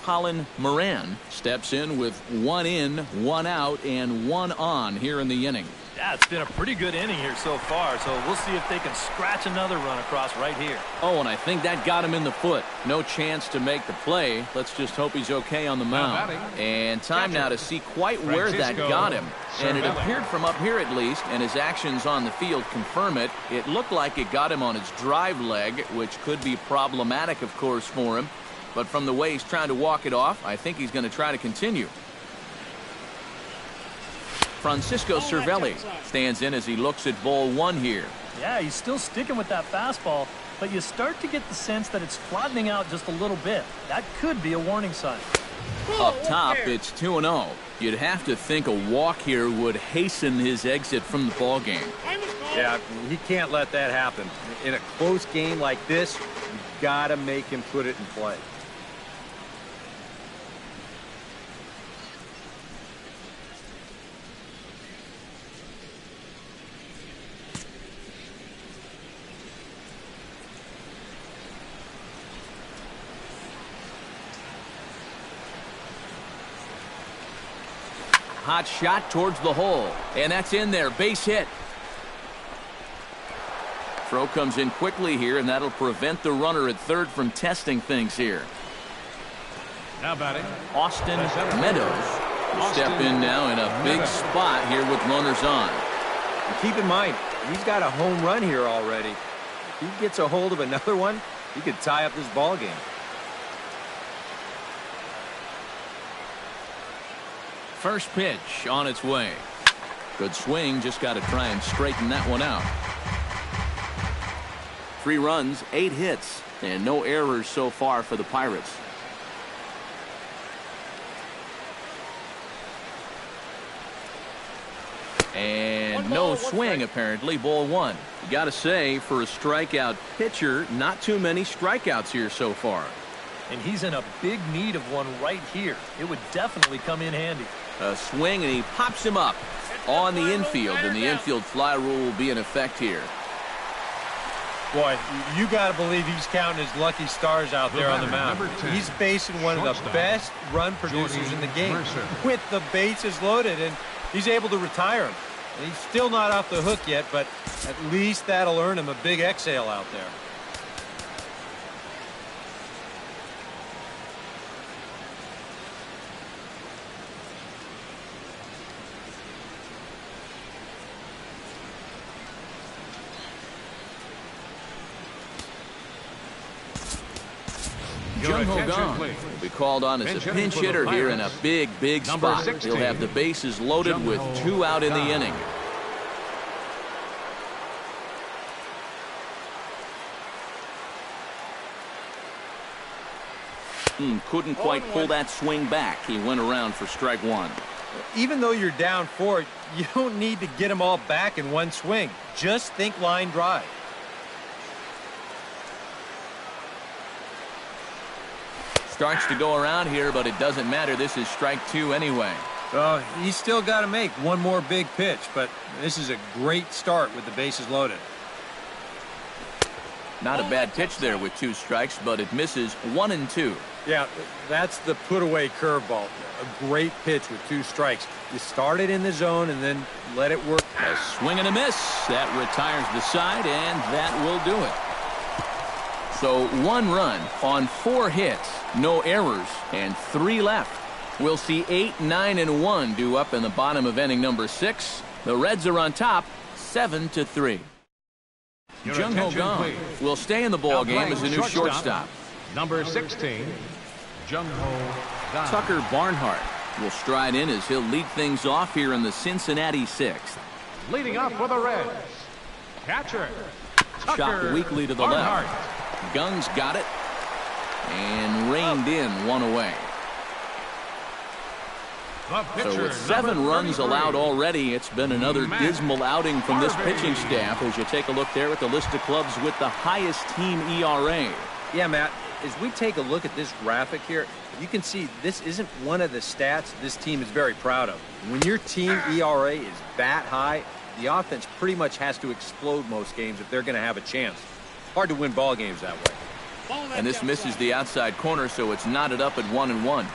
Colin Moran steps in with 1 in, 1 out, and 1 on here in the inning. Yeah, it's been a pretty good inning here so far, so we'll see if they can scratch another run across right here. Oh, and I think that got him in the foot. No chance to make the play. Let's just hope he's okay on the mound. And time now to see quite where that got him. And it appeared from up here at least, and his actions on the field confirm it. It looked like it got him on his drive leg, which could be problematic, of course, for him. But from the way he's trying to walk it off, I think he's going to try to continue. Francisco Cervelli stands in as he looks at ball 1 here. Yeah, he's still sticking with that fastball, but you start to get the sense that it's flattening out just a little bit. That could be a warning sign. Up top, it's 2-0. You'd have to think a walk here would hasten his exit from the ball game. Yeah, he can't let that happen. In a close game like this, you got to make him put it in play. hot shot towards the hole. And that's in there. Base hit. Throw comes in quickly here, and that'll prevent the runner at third from testing things here. Now batting, Austin Meadows will step in now in a big spot here with runners on. And keep in mind, he's got a home run here already. If he gets a hold of another one, he could tie up this ball game. First pitch on its way. Good swing, just got to try and straighten that one out. 3 runs, 8 hits, and no errors so far for the Pirates. And no swing, apparently. Ball 1. You got to say, for a strikeout pitcher, not too many strikeouts here so far. And he's in a big need of one right here. It would definitely come in handy. A swing, and he pops him up on the infield, and the infield fly rule will be in effect here. Boy, you got to believe he's counting his lucky stars out there on the mound. He's facing one of the best run producers in the game with the bases loaded, and he's able to retire him. And he's still not off the hook yet, but at least that'll earn him a big exhale out there. Jung-Ho will be called on as a pinch hitter here in a big spot. He'll have the bases loaded with 2 out in the inning. Couldn't quite pull that swing back. He went around for strike 1. Even though you're down 4, you don't need to get them all back in one swing. Just think line drive. Starts to go around here, but it doesn't matter. This is strike 2 anyway. He's still got to make one more big pitch, but this is a great start with the bases loaded. Not a bad pitch there with 2 strikes, but it misses 1 and 2. Yeah, that's the put-away curveball. A great pitch with 2 strikes. You start it in the zone and then let it work. A swing and a miss. That retires the side, and that will do it. So 1 run on 4 hits, no errors, and 3 left. We'll see 8, 9, and 1 due up in the bottom of inning number 6. The Reds are on top, 7-3. Jung-Ho will stay in the ball game as a new shortstop. Number 16, Jung-Ho Kang. Tucker Barnhart will stride in as he'll lead things off here in the Cincinnati 6th. Leading up for the Reds, catcher. Shot weakly to the Barnhart. left. Gung's got it and reined in 1 away. So with 7 runs allowed already, it's been another dismal outing from this pitching staff as you take a look there at the list of clubs with the highest team ERA. Yeah, Matt, as we take a look at this graphic here, you can see this isn't one of the stats this team is very proud of. When your team ERA is that high, the offense pretty much has to explode most games if they're going to have a chance. Hard to win ball games that way. And this misses the outside corner, so it's knotted up at 1-1.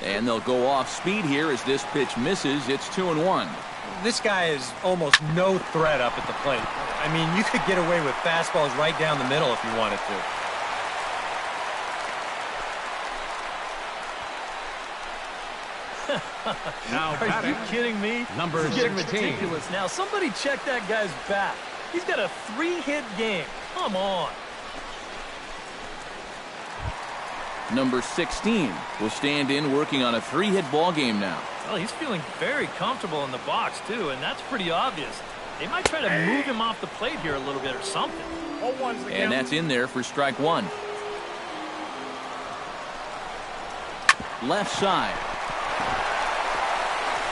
And they'll go off speed here as this pitch misses. It's 2-1. This guy is almost no threat up at the plate. I mean, you could get away with fastballs right down the middle if you wanted to. Now Are you kidding me? Number This is getting 16. ridiculous. Now, somebody check that guy's bat. He's got a 3-hit game. Come on. Number 16 will stand in working on a 3-hit ball game now. Well, he's feeling very comfortable in the box, too, and that's pretty obvious. They might try to move him off the plate here a little bit or something. And that's in there for strike 1. Left side.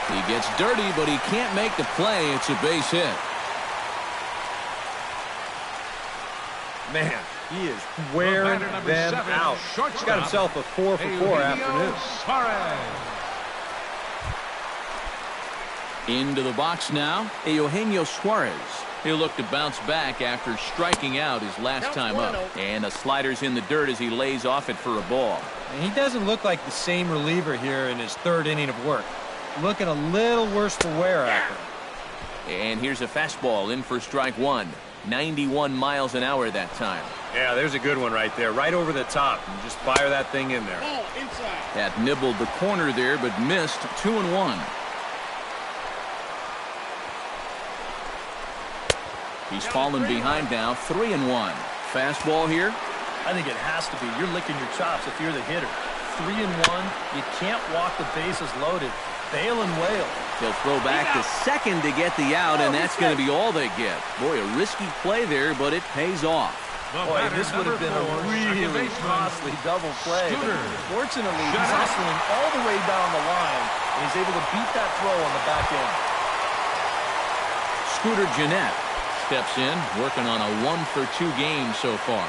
He gets dirty, but he can't make the play. It's a base hit. Man, he is wearing them out. He's got himself a 4-for-4 afternoon. Into the box now, Eugenio Suarez. He'll look to bounce back after striking out his last time up. And the slider's in the dirt as he lays off it for a ball. And he doesn't look like the same reliever here in his third inning of work. Looking a little worse for wear out there. And here's a fastball in for strike one. 91 miles an hour that time. Yeah, there's a good one right there. Right over the top. And just fire that thing in there. That nibbled the corner there, but missed 2-1. He's fallen behind now, 3-1. Fastball here. I think it has to be. You're licking your chops if you're the hitter. 3-1. You can't walk the bases loaded. Bail and wail. He'll throw back to second to get the out, and that's going to be all they get. Boy, a risky play there, but it pays off. Boy, this would have been a really costly double play. But fortunately, he's hustling all the way down the line, and he's able to beat that throw on the back end. Scooter Gennett steps in, working on a 1-for-2 game so far.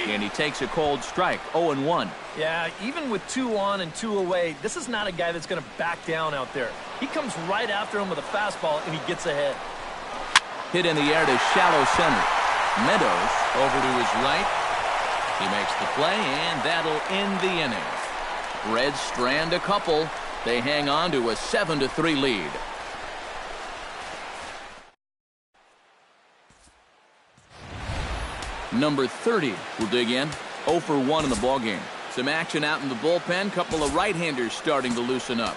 And he takes a cold strike, 0-1. Yeah, even with 2 on and 2 away, this is not a guy that's going to back down out there. He comes right after him with a fastball, and he gets ahead. Hit in the air to shallow center. Meadows over to his right. He makes the play, and that'll end the inning. Reds strand a couple. They hang on to a 7-3 lead. Number 30 will dig in. 0 for 1 in the ballgame. Some action out in the bullpen. Couple of right-handers starting to loosen up.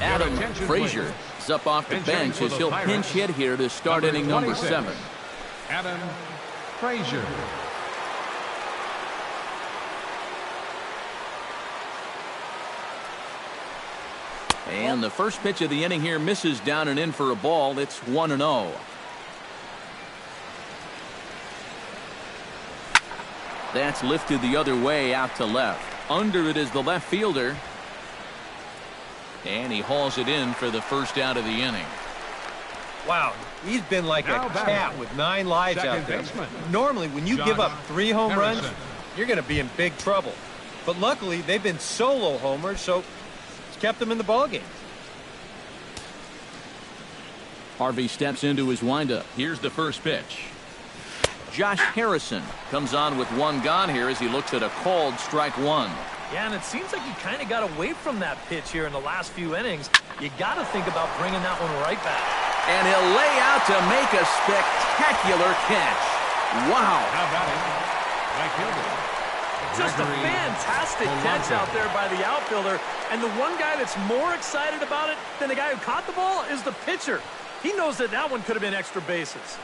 Adam Frazier is up off the bench as he'll pinch hit here to start inning number 7. Adam Frazier. And the first pitch of the inning here misses down and in for a ball. It's 1-0. That's lifted the other way out to left. Under it is the left fielder. And he hauls it in for the first out of the inning. Wow, he's been like a cat with 9 lives out there. Normally, when you give up 3 home runs, you're going to be in big trouble. But luckily, they've been solo homers, so it's kept them in the ballgame. Harvey steps into his windup. Here's the first pitch. Josh Harrison comes on with 1 gone here as he looks at a called strike 1. Yeah, and it seems like he kind of got away from that pitch here in the last few innings. You got to think about bringing that one right back. And he'll lay out to make a spectacular catch. Wow. How about it? Right fielder. Just a fantastic catch out there by the outfielder. And the one guy that's more excited about it than the guy who caught the ball is the pitcher. He knows that that one could have been extra bases.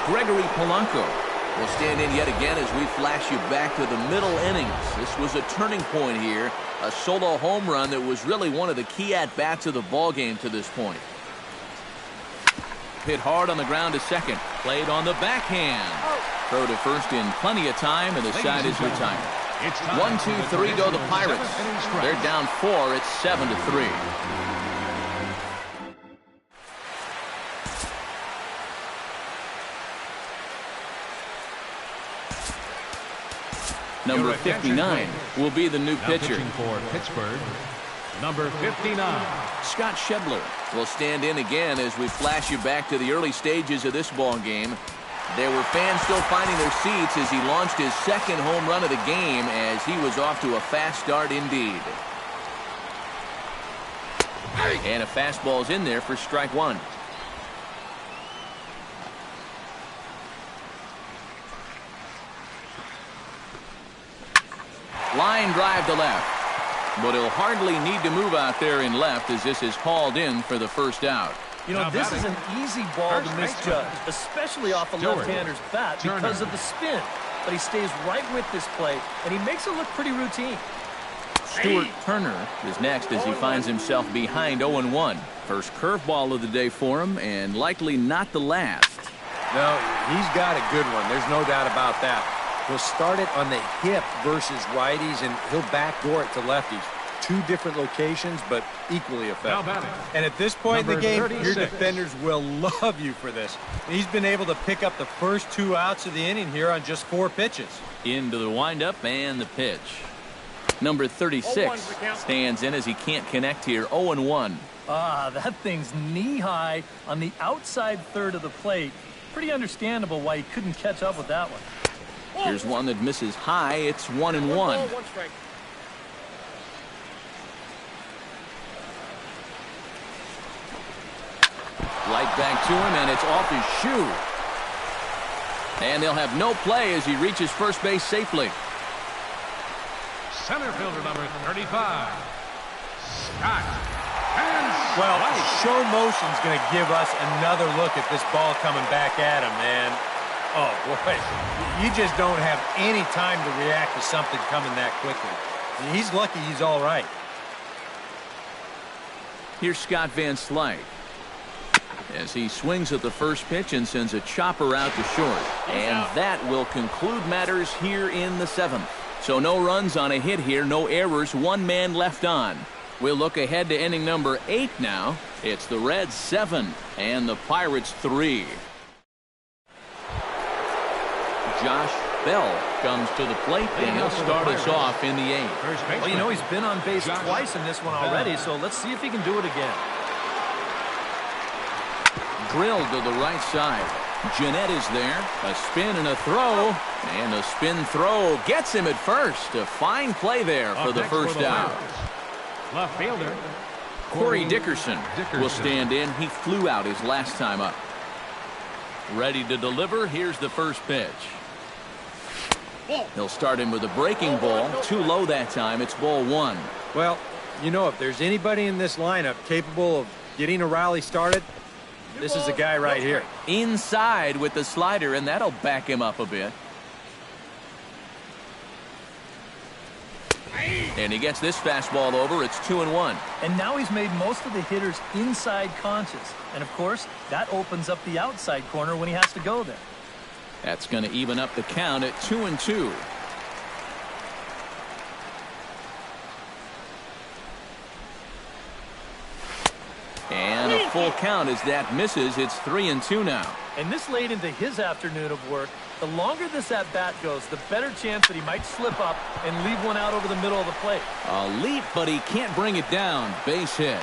Gregory Polanco will stand in yet again as we flash you back to the middle innings. This was a turning point here. A solo home run that was really one of the key at-bats of the ballgame to this point. Hit hard on the ground to second. Played on the backhand. Throw to first in plenty of time, and the side is retired. 1-2-3 go the Pirates. They're down 4. It's 7-3. Number 59 will be the new pitcher. For Pittsburgh, number 59. Scott Schebler will stand in again as we flash you back to the early stages of this ball game. There were fans still finding their seats as he launched his second home run of the game as he was off to a fast start indeed. And a fastball's in there for strike 1. Line drive to left. But he'll hardly need to move out there in left as this is hauled in for the first out. You know, this is an easy ball to misjudge, especially off a left-hander's bat because of the spin. But he stays right with this play, and he makes it look pretty routine. Stuart Turner is next as he finds himself behind 0-1. First curveball of the day for him, and likely not the last. No, he's got a good one. There's no doubt about that. He'll start it on the hip versus righties, and he'll backdoor it to lefties. Two different locations, but equally effective. And at this point in the game, 36. Your defenders will love you for this. He's been able to pick up the first 2 outs of the inning here on just 4 pitches. Into the windup and the pitch. Number 36 stands in as he can't connect here. 0-1. That thing's knee-high on the outside third of the plate. Pretty understandable why he couldn't catch up with that one. Here's one that misses high. It's 1-1. Right back to him, and it's off his shoe. And they'll have no play as he reaches first base safely. Center fielder number 35, Scott. Well, show motion's going to give us another look at this ball coming back at him, man. Oh, boy. You just don't have any time to react to something coming that quickly. He's lucky he's all right. Here's Scott Van Slyke as he swings at the first pitch and sends a chopper out to short. And that will conclude matters here in the 7th. So no runs on a hit here, no errors, 1 man left on. We'll look ahead to inning number 8 now. It's the Reds 7 and the Pirates 3. Josh Bell comes to the plate, and he'll start us off in the 8th. Well, you know, he's been on base twice in this one already, so let's see if he can do it again. Drilled to the right side. Jeanette is there. A spin and a throw. And a spin throw gets him at first. A fine play there for the first out. Left fielder Corey Dickerson will stand in. He flew out his last time up. Ready to deliver. Here's the first pitch. He'll start him with a breaking ball. Too low that time. It's ball 1. Well, you know, if there's anybody in this lineup capable of getting a rally started, this is the guy right here. Inside with the slider, and that'll back him up a bit. And he gets this fastball over. It's 2-1. And now he's made most of the hitters inside conscious. And, of course, that opens up the outside corner when he has to go there. That's going to even up the count at 2-2. And a full count as that misses. It's 3-2 now. And this late into his afternoon of work, the longer this at-bat goes, the better chance that he might slip up and leave one out over the middle of the plate. A leap, but he can't bring it down. Base hit.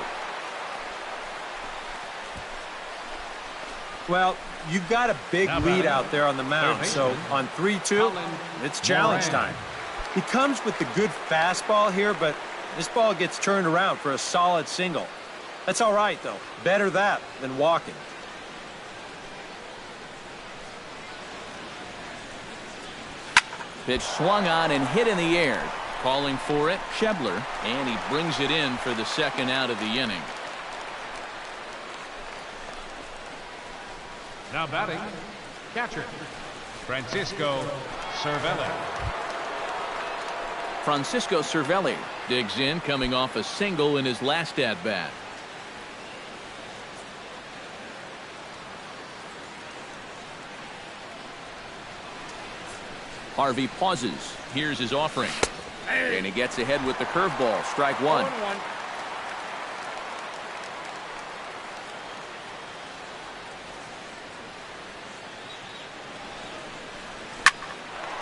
Well, you've got a big lead out there on the mound, so on 3-2, it's challenge time. He comes with the good fastball here, but this ball gets turned around for a solid single. That's all right, though. Better that than walking. Pitch swung on and hit in the air. Calling for it, Schebler, and he brings it in for the second out of the inning. Now batting, catcher, Francisco Cervelli. Francisco Cervelli digs in, coming off a single in his last at-bat. Harvey pauses. Here's his offering. And he gets ahead with the curveball. Strike 1.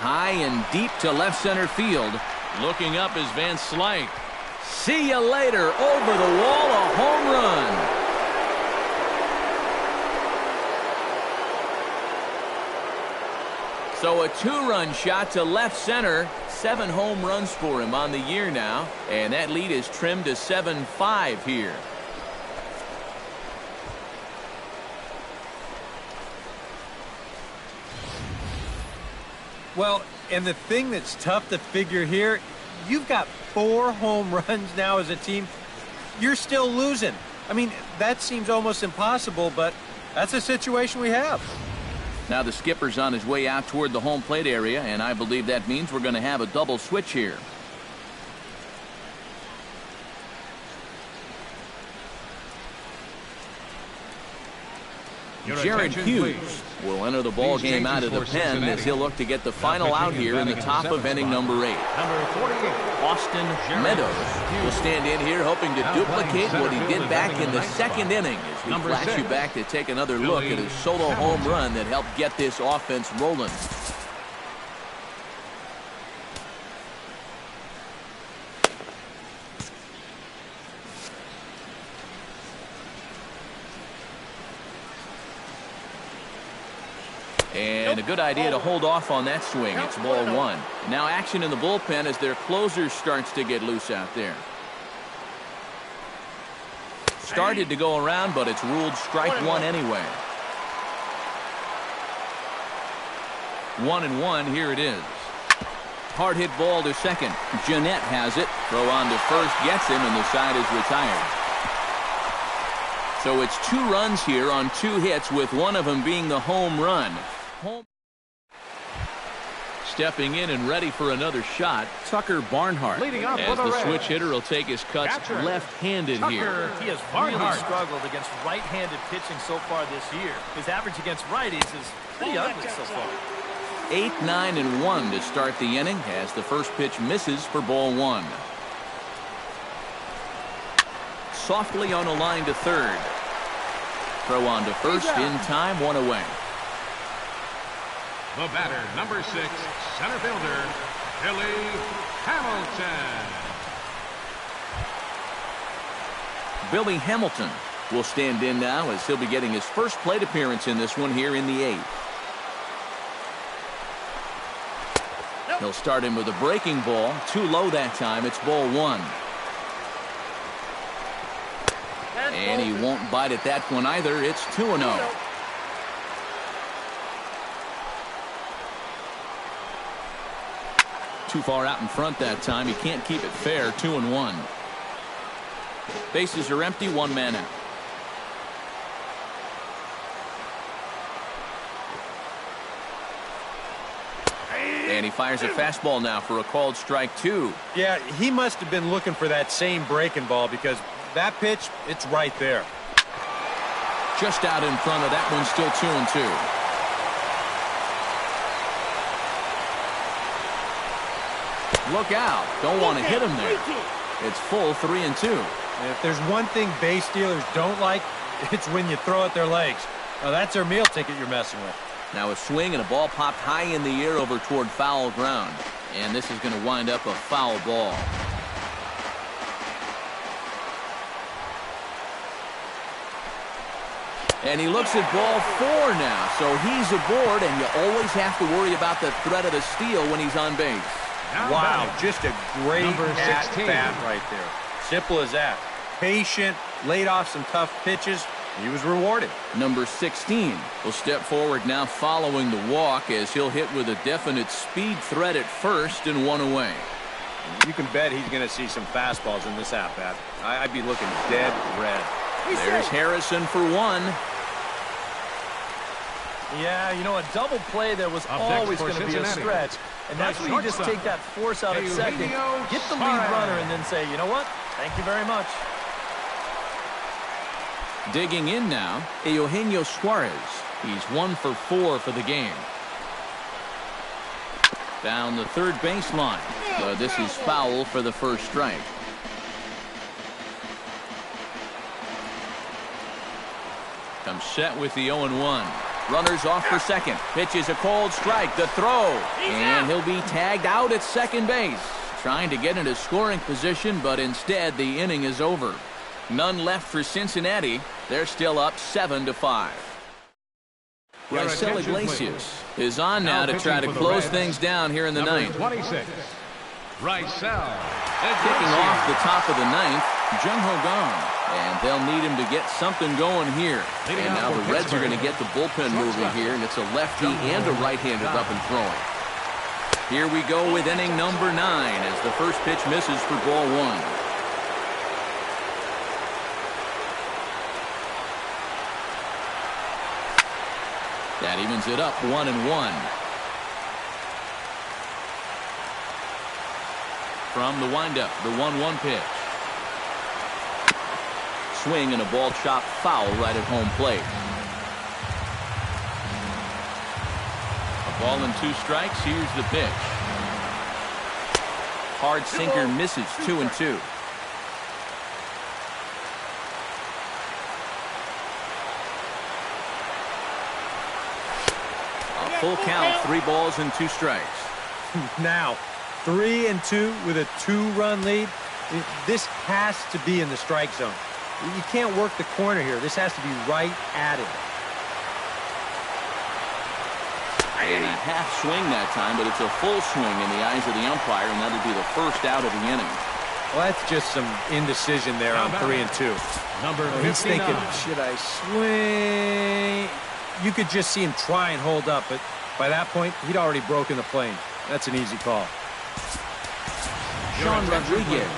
High and deep to left center field. Looking up is Van Slyke. See you later. Over the wall, a home run. So a 2-run shot to left center. 7 home runs for him on the year now. And that lead is trimmed to 7-5 here. Well, and the thing that's tough to figure here, you've got 4 home runs now as a team. You're still losing. I mean, that seems almost impossible, but that's the situation we have. Now the skipper's on his way out toward the home plate area, and I believe that means we're going to have a double switch here. Jared Hughes will enter the ball game out of the pen as he'll look to get the final out here in the top of inning number 8. Number 48. Austin Meadows will stand in here hoping to duplicate what he did back in the second inning as we flash you back to take another look at his solo home run that helped get this offense rolling. And a good idea to hold off on that swing. It's ball 1. Now action in the bullpen as their closer starts to get loose out there. Started to go around, but it's ruled strike 1 anyway. 1-1, here it is. Hard hit ball to second. Jeanette has it. Throw on to first, gets him, and the side is retired. So it's 2 runs here on 2 hits, with one of them being the home run. Stepping in and ready for another shot, Tucker Barnhart. As the switch hitter will take his cuts left-handed here. He has really struggled against right-handed pitching so far this year. His average against righties is pretty ugly so far. 8, 9, and 1 to start the inning as the first pitch misses for ball 1. Softly on a line to third. Throw on to first in time, 1 away. The batter, number 6, center fielder, Billy Hamilton. Billy Hamilton will stand in now as he'll be getting his first plate appearance in this one here in the 8th. He'll start him with a breaking ball. Too low that time. It's ball 1. And he won't bite at that one either. It's 2-0. Too far out in front that time. He can't keep it fair. 2-1. Bases are empty. 1 man out. And he fires a fastball now for a called strike 2. Yeah, he must have been looking for that same breaking ball because that pitch, it's right there. Just out in front of that one, still 2-2. Look out. Don't want to hit him there. It's full 3-2. And if there's one thing base stealers don't like, it's when you throw at their legs. Now, that's their meal ticket you're messing with. Now a swing and a ball popped high in the air over toward foul ground. And this is going to wind up a foul ball. And he looks at ball 4 now. So he's aboard, and you always have to worry about the threat of the steal when he's on base. Wow, just a great at-bat right there. Simple as that. Patient, laid off some tough pitches. He was rewarded. Number 16 will step forward now following the walk as he'll hit with a definite speed threat at first and 1 away. You can bet he's going to see some fastballs in this at-bat. I'd be looking dead red. There's Harrison for 1. Yeah, you know, a double play there was always going to be a stretch. And that's where you just take that force out at second, get the lead runner, and then say, you know what? Thank you very much. Digging in now, Eugenio Suarez. He's 1 for 4 for the game. Down the third baseline. But this is foul for the first strike. Comes set with the 0-1. Runners off for second. Pitches a cold strike. The throw. And he'll be tagged out at second base. Trying to get into scoring position, but instead the inning is over. None left for Cincinnati. They're still up 7-5. Raisel Iglesias is on now to try to close things down here in the ninth. 26. Raisel. Kicking off the top of the ninth, Jung-Ho Kang. And they'll need him to get something going here. And now the Reds are going to get the bullpen moving here, and it's a lefty and a right-handed up and throwing. Here we go with inning number 9 as the first pitch misses for ball 1. That evens it up 1-1. From the windup, the 1-1 pitch. Swing and a ball chopped foul right at home plate. Ball and 2 strikes. Here's the pitch. Hard sinker misses. 2-2. A full count. 3 balls and 2 strikes. Now, 3-2 with a 2-run lead. This has to be in the strike zone. You can't work the corner here. This has to be right at it. And a half swing that time, but it's a full swing in the eyes of the umpire, and that'll be the first out of the inning. Well, that's just some indecision there on 3-2. Number 59. He's thinking, should I swing? You could just see him try and hold up, but by that point, he'd already broken the plane. That's an easy call. Sean Rodriguez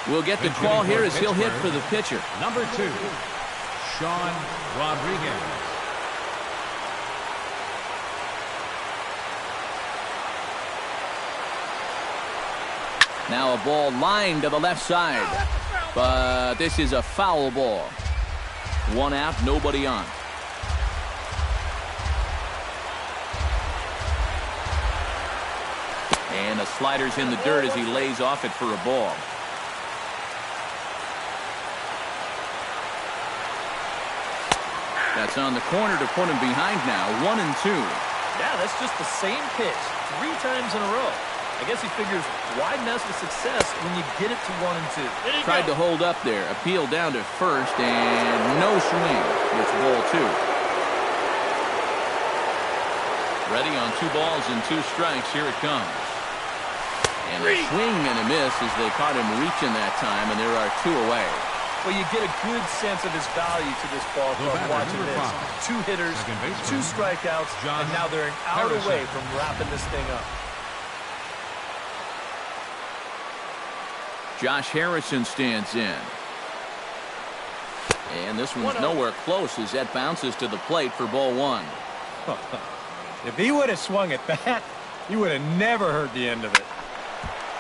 will get the call here as he'll hit for the pitcher. Number 2, Sean Rodriguez. Now a ball lined to the left side, but this is a foul ball. 1 out, nobody on. And the slider's in the dirt as he lays off it for a ball. That's on the corner to put him behind now. 1-2. Yeah, that's just the same pitch 3 times in a row. I guess he figures why mess with success when you get it to 1-2. Tried to hold up there. Appeal down to first and no swing. It's ball 2. Ready on 2 balls and 2 strikes. Here it comes. And a swing and a miss as they caught him reaching that time, and there are 2 away. Well, you get a good sense of his value to this ball club watching this. 2 hitters, 2 strikeouts, and now they're an out away from wrapping this thing up. Josh Harrison stands in. And this one's nowhere close as that bounces to the plate for ball 1. If he would have swung at that, he would have never heard the end of it.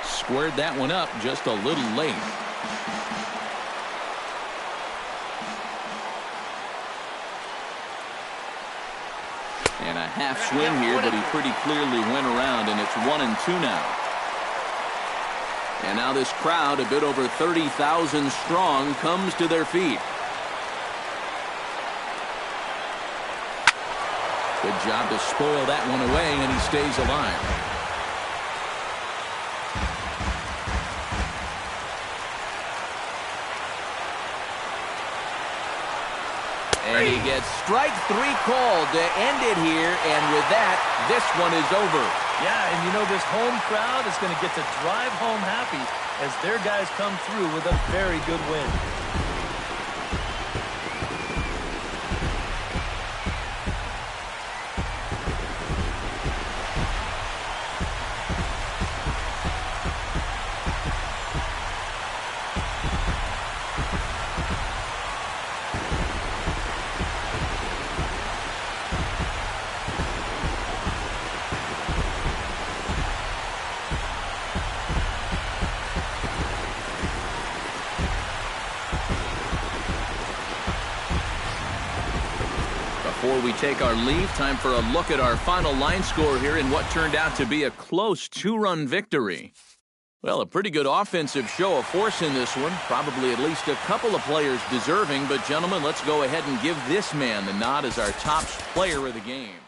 Squared that one up just a little late. And a half swing here, but he pretty clearly went around, and it's 1-2 now. And now this crowd, a bit over 30,000 strong, comes to their feet. Good job to spoil that one away, and he stays alive. And he gets strike 3 called to end it here, and with that, this one is over. Yeah, and you know this home crowd is going to get to drive home happy as their guys come through with a very good win. Before we take our leave, time for a look at our final line score here in what turned out to be a close 2-run victory. Well, a pretty good offensive show of force in this one. Probably at least a couple of players deserving. But, gentlemen, let's go ahead and give this man the nod as our top player of the game.